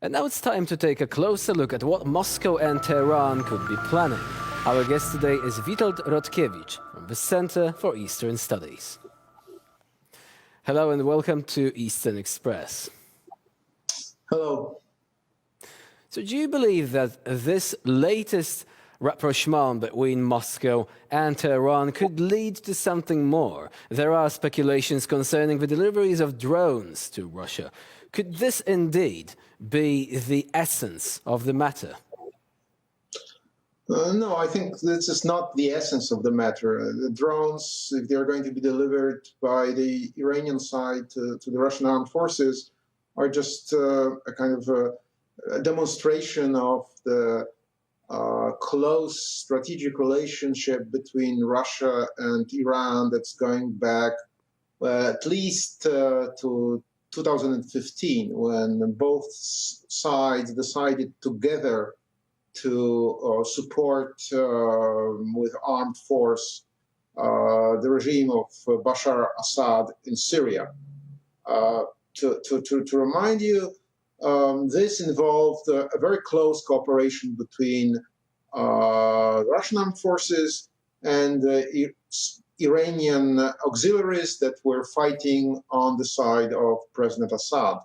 And now it's time to take a closer look at what Moscow and Tehran could be planning. Our guest today is Witold Rodkiewicz from the Center for Eastern Studies. Hello and welcome to Eastern Express. Hello. So do you believe that this latest rapprochement between Moscow and Tehran could lead to something more? There are speculations concerning the deliveries of drones to Russia. Could this indeed be the essence of the matter? No, I think this is not the essence of the matter. The drones, if they're going to be delivered by the Iranian side to the Russian armed forces, are just a kind of a demonstration of the close strategic relationship between Russia and Iran that's going back at least to 2015, when both sides decided together to support with armed force the regime of Bashar al-Assad in Syria. To remind you, this involved a very close cooperation between Russian armed forces and Iranian auxiliaries that were fighting on the side of President Assad.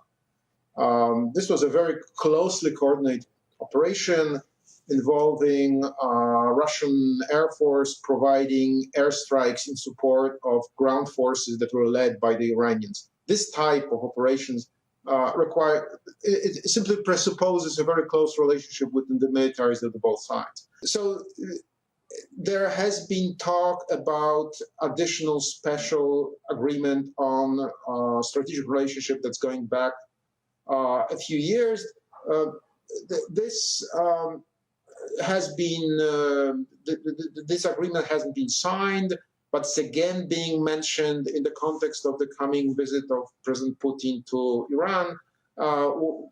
This was a very closely coordinated operation involving Russian Air Force providing airstrikes in support of ground forces that were led by the Iranians. This type of operations it simply presupposes a very close relationship within the militaries of both sides. So there has been talk about additional special agreement on strategic relationship that's going back a few years. This has been this agreement hasn't been signed, but it's again being mentioned in the context of the coming visit of President Putin to Iran.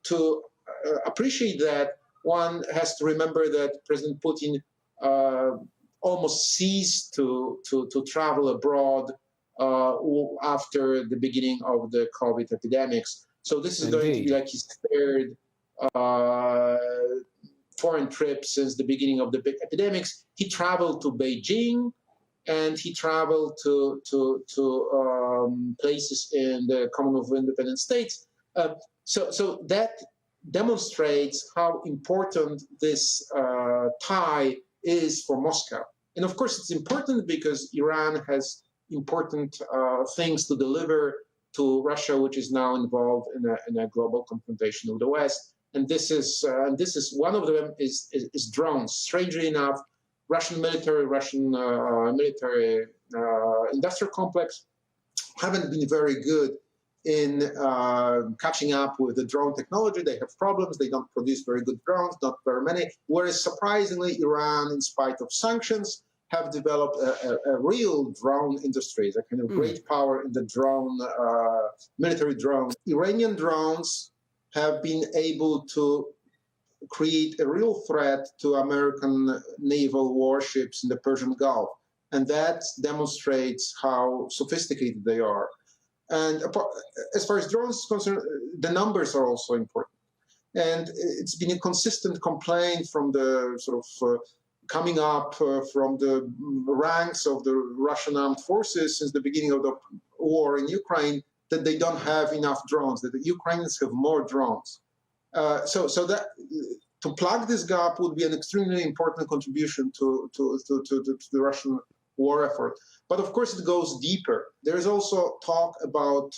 To appreciate that, one has to remember that President Putin almost ceased to travel abroad after the beginning of the COVID epidemics. So this is going to be like his third foreign trip since the beginning of the big epidemics. He traveled to Beijing, and he traveled to places in the Commonwealth of Independent States. So that demonstrates how important this tie is for Moscow. And of course, it's important because Iran has important things to deliver to Russia, which is now involved in a global confrontation with the West. And this is one of them is drones. Strangely enough, Russian military industrial complex haven't been very good in catching up with the drone technology. They have problems. They don't produce very good drones, not very many. Whereas surprisingly, Iran, in spite of sanctions, have developed a real drone industry, a kind of great power in the drone, military drones. Iranian drones have been able to create a real threat to American naval warships in the Persian Gulf. And that demonstrates how sophisticated they are. And as far as drones is concerned, the numbers are also important. And it's been a consistent complaint from the sort of coming up from the ranks of the Russian armed forces since the beginning of the war in Ukraine that they don't have enough drones, that the Ukrainians have more drones. So that to plug this gap would be an extremely important contribution to the Russian war effort. But of course, it goes deeper. There is also talk about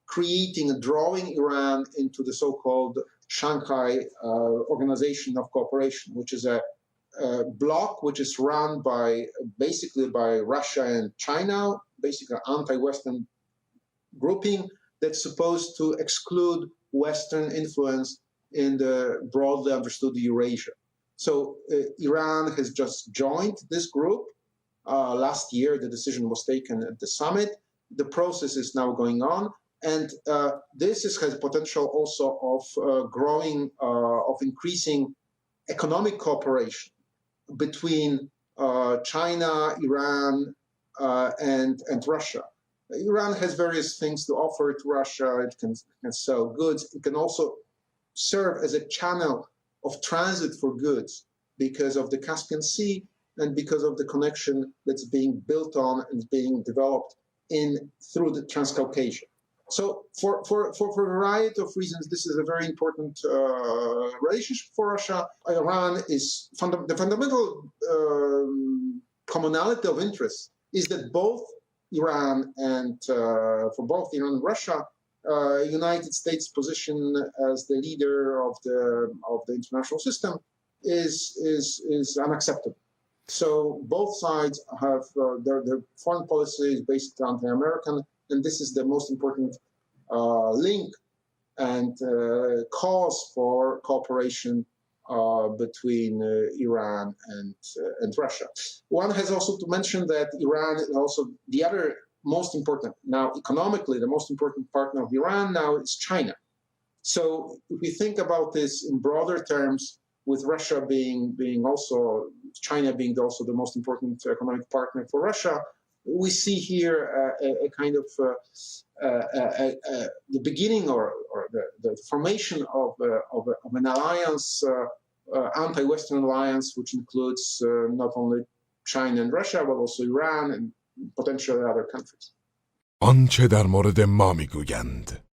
creating and drawing Iran into the so-called Shanghai Organization of Cooperation, which is a bloc which is run basically by Russia and China, basically an anti-Western grouping that's supposed to exclude Western influence in the broadly understood Eurasia. So Iran has just joined this group. Last year, the decision was taken at the summit. The process is now going on. And this has potential also of growing, of increasing economic cooperation between China, Iran, and Russia. Iran has various things to offer to Russia. It can sell goods. It can also serve as a channel of transit for goods because of the Caspian Sea and because of the connection that's being built on and being developed through the Transcaucasia. So for a variety of reasons, this is a very important relationship for Russia. Iran is the fundamental commonality of interest is that both Iran and for both Iran and Russia, United States' position as the leader of the international system is unacceptable. So both sides have their foreign policy is based anti-American, and this is the most important link and cause for cooperation between Iran and Russia. One has also to mention that Iran is also the other most important, now economically, the most important partner of Iran now is China. So if we think about this in broader terms, with Russia being also, China being also the most important economic partner for Russia, we see here a kind of the beginning or the formation of an alliance, anti-Western alliance, which includes not only China and Russia, but also Iran and potentially other countries. آنچه در مورد ما میگویند